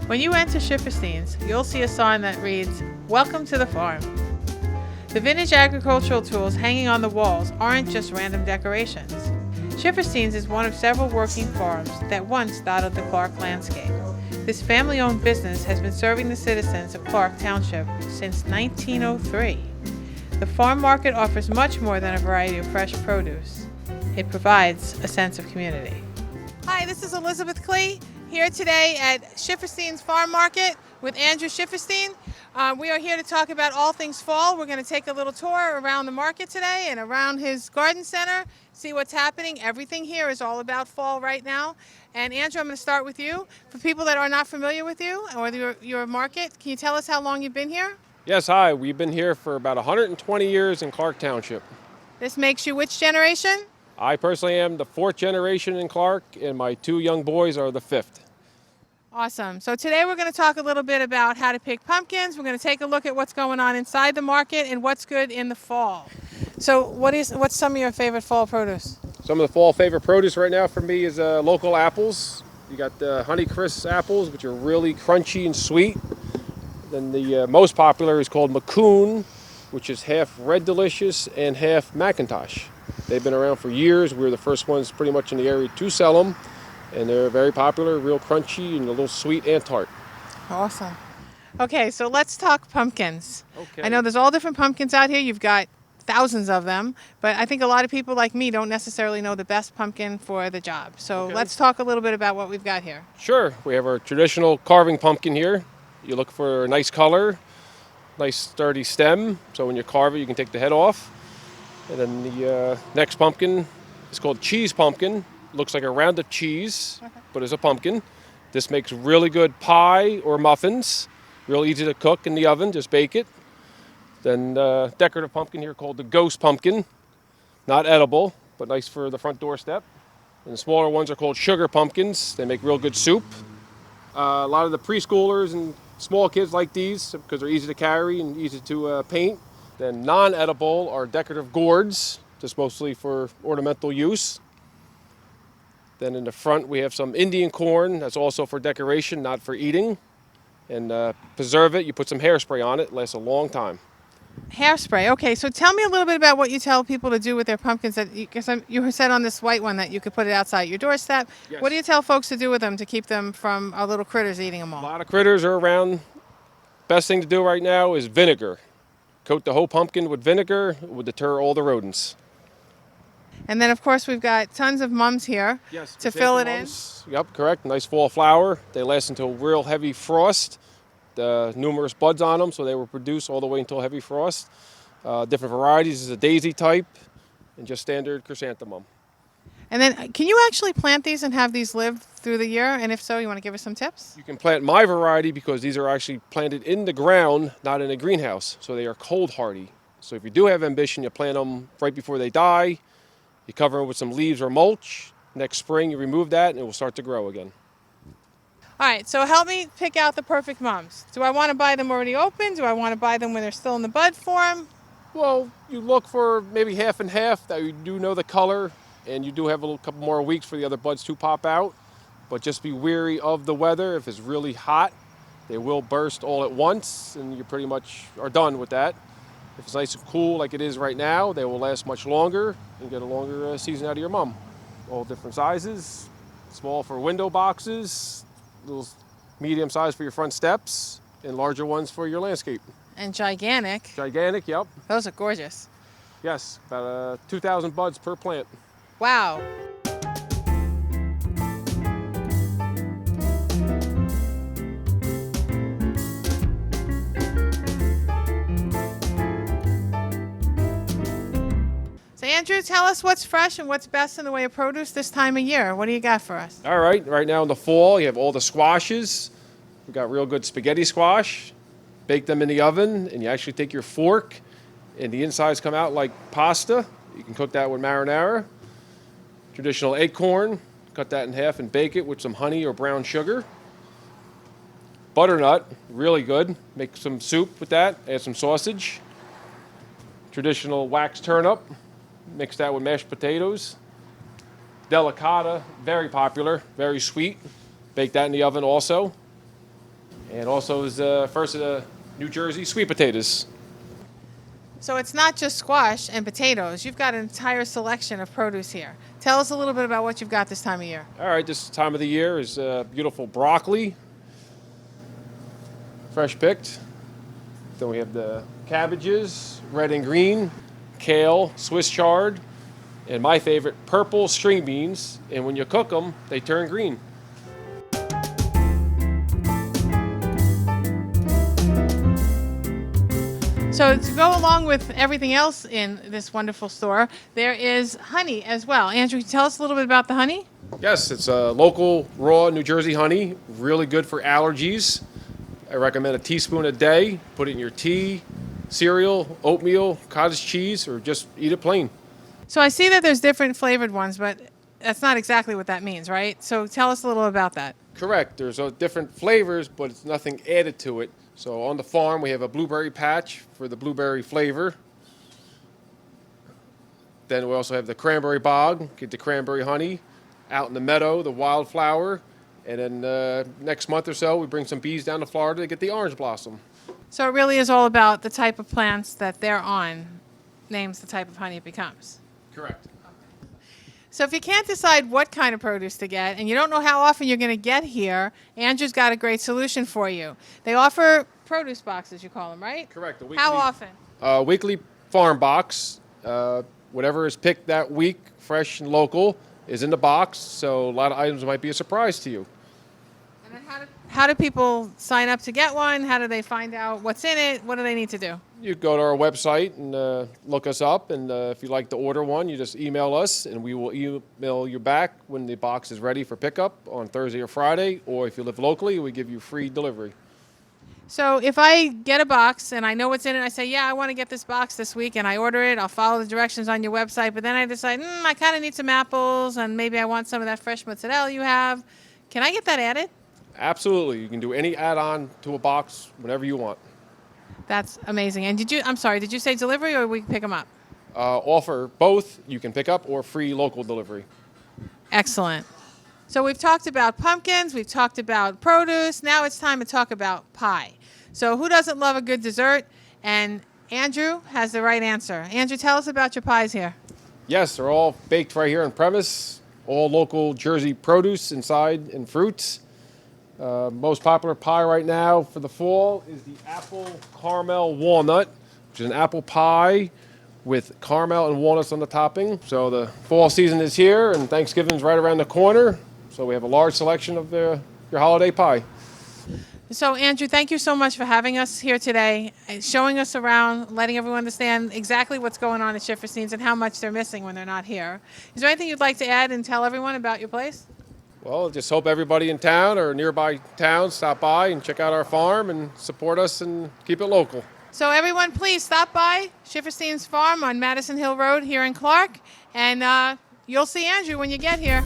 When you enter Schieferstein's, you'll see a sign that reads, "Welcome to the farm." The vintage agricultural tools hanging on the walls aren't just random decorations. Schieferstein's is one of several working farms that once dotted the Clark landscape. This family-owned business has been serving the citizens of Clark Township since 1903. The farm market offers much more than a variety of fresh produce. It provides a sense of community. Hi, this is Elizabeth Klee here today at Schieferstein's Farm Market with Andrew Schieferstein. We are here to talk about all things fall. We're going to take a little tour around the market today and around his garden center, see what's happening. Everything here is all about fall right now. And Andrew, I'm going to start with you. For people that are not familiar with you or your market, can you tell us how long you've been here? Yes, hi. We've been here for about 120 years in Clark Township. This makes you which generation? I personally am the 4th generation in Clark, and my 2 young boys are the 5th. Awesome. So today we're going to talk a little bit about how to pick pumpkins. We're going to take a look at what's going on inside the market and what's good in the fall. So what's some of your favorite fall produce? Some of the fall favorite produce right now for me is local apples. You got the Honeycrisp apples, which are really crunchy and sweet. Then the most popular is called Macoun, which is half Red Delicious and half McIntosh. They've been around for years. We're the first ones pretty much in the area to sell them. And they're very popular, real crunchy and a little sweet and tart. Awesome. Okay, so let's talk pumpkins. Okay. I know there's all different pumpkins out here. You've got thousands of them, but I think a lot of people like me don't necessarily know the best pumpkin for the job. So let's talk a little bit about what we've got here. Sure. We have our traditional carving pumpkin here. You look for a nice color, nice sturdy stem, so when you carve it, you can take the head off. And then the next pumpkin is called cheese pumpkin. Looks like a round of cheese, but it's a pumpkin. This makes really good pie or muffins. Real easy to cook in the oven, just bake it. Then decorative pumpkin here called the ghost pumpkin. Not edible, but nice for the front doorstep. And the smaller ones are called sugar pumpkins. They make real good soup. A lot of the preschoolers and small kids like these because they're easy to carry and easy to paint. Then non-edible are decorative gourds, just mostly for ornamental use. Then in the front we have some Indian corn. That's also for decoration, not for eating. And preserve it. You put some hairspray on it. It lasts a long time. Hairspray. Okay, so tell me a little bit about what you tell people to do with their pumpkins. Because you said on this white one that you could put it outside your doorstep. Yes. What do you tell folks to do with them to keep them from our little critters eating them A all? lot of critters are around. Best thing to do right now is vinegar. Coat the whole pumpkin with vinegar. It will deter all the rodents. And then, of course, we've got tons of mums here to fill it in. Yep, correct. Nice fall flower. They last until real heavy frost. Numerous buds on them, so they will produce all the way until heavy frost. Different varieties is a daisy type and just standard chrysanthemum. And then, can you actually plant these and have these live through the year? And if so, you want to give us some tips? You can plant my variety because these are actually planted in the ground, not in a greenhouse, so they are cold hardy. So if you do have ambition, you plant them right before they die. You cover them with some leaves or mulch. Next spring, you remove that, and it will start to grow again. All right, so help me pick out the perfect mums. Do I want to buy them already open? Do I want to buy them when they're still in the bud form? Well, you look for maybe half and half, that you do know the color, and you do have a couple more weeks for the other buds to pop out. But just be wary of the weather. If it's really hot, they will burst all at once, and you pretty much are done with that. If it's nice and cool like it is right now, they will last much longer and get a longer season out of your mum. All different sizes, small for window boxes, little medium size for your front steps, and larger ones for your landscape. And gigantic. Gigantic, yep. Those are gorgeous. Yes, about 2,000 buds per plant. Wow. Andrew, tell us what's fresh and what's best in the way of produce this time of year. What do you got for us? All right, right now in the fall, you have all the squashes. We've got real good spaghetti squash. Bake them in the oven, and you actually take your fork, and the insides come out like pasta. You can cook that with marinara. Traditional acorn, cut that in half and bake it with some honey or brown sugar. Butternut, really good. Make some soup with that, add some sausage. Traditional wax turnip. Mix that with mashed potatoes. Delicata, very popular, very sweet. Bake that in the oven also. And also is first of the New Jersey sweet potatoes. So it's not just squash and potatoes. You've got an entire selection of produce here. Tell us a little bit about what you've got this time of year. All right, this time of the year is beautiful broccoli, fresh picked. Then we have the cabbages, red and green, kale, Swiss chard, and my favorite, purple string beans. And when you cook them, they turn green. So to go along with everything else in this wonderful store, there is honey as well. Andrew, tell us a little bit about the honey. Yes, it's a local raw New Jersey honey, really good for allergies. I recommend a teaspoon a day. Put it in your tea, cereal, oatmeal, cottage cheese, or just eat it plain. So I see that there's different flavored ones, but that's not exactly what that means, right? So tell us a little about that. Correct. There's different flavors, but it's nothing added to it. So on the farm, we have a blueberry patch for the blueberry flavor. Then we also have the cranberry bog, get the cranberry honey. Out in the meadow, the wildflower. And then next month or so, we bring some bees down to Florida to get the orange blossom. So it really is all about the type of plants that they're on, names the type of honey it becomes. Correct. So if you can't decide what kind of produce to get and you don't know how often you're going to get here, Andrew's got a great solution for you. They offer produce boxes, you call them, right? Correct. How often? Weekly farm box. Whatever is picked that week, fresh and local, is in the box. So a lot of items might be a surprise to you. And then how do people sign up to get one? How do they find out what's in it? What do they need to do? You go to our website and look us up, and if you'd like to order one, you just email us, and we will email you back when the box is ready for pickup on Thursday or Friday, or if you live locally, we give you free delivery. So if I get a box and I know what's in it, I say, yeah, I want to get this box this week, and I order it, I'll follow the directions on your website, but then I decide, I kind of need some apples, and maybe I want some of that fresh mozzarella you have. Can I get that added? Absolutely. You can do any add-on to a box whenever you want. That's amazing. And did you say delivery or we pick them up? Offer both. You can pick up or free local delivery. Excellent. So we've talked about pumpkins, we've talked about produce. Now it's time to talk about pie. So who doesn't love a good dessert? And Andrew has the right answer. Andrew, tell us about your pies here. Yes, they're all baked right here on premise. All local Jersey produce inside and fruits. Most popular pie right now for the fall is the apple caramel walnut, which is an apple pie with caramel and walnuts on the topping. So the fall season is here and Thanksgiving's right around the corner. So we have a large selection of your holiday pie. So Andrew, thank you so much for having us here today, showing us around, letting everyone understand exactly what's going on at Schieferstein's and how much they're missing when they're not here. Is there anything you'd like to add and tell everyone about your place? Well, just hope everybody in town or nearby towns stop by and check out our farm and support us and keep it local. So everyone, please stop by Schieferstein's farm on Madison Hill Road here in Clark, and you'll see Andrew when you get here.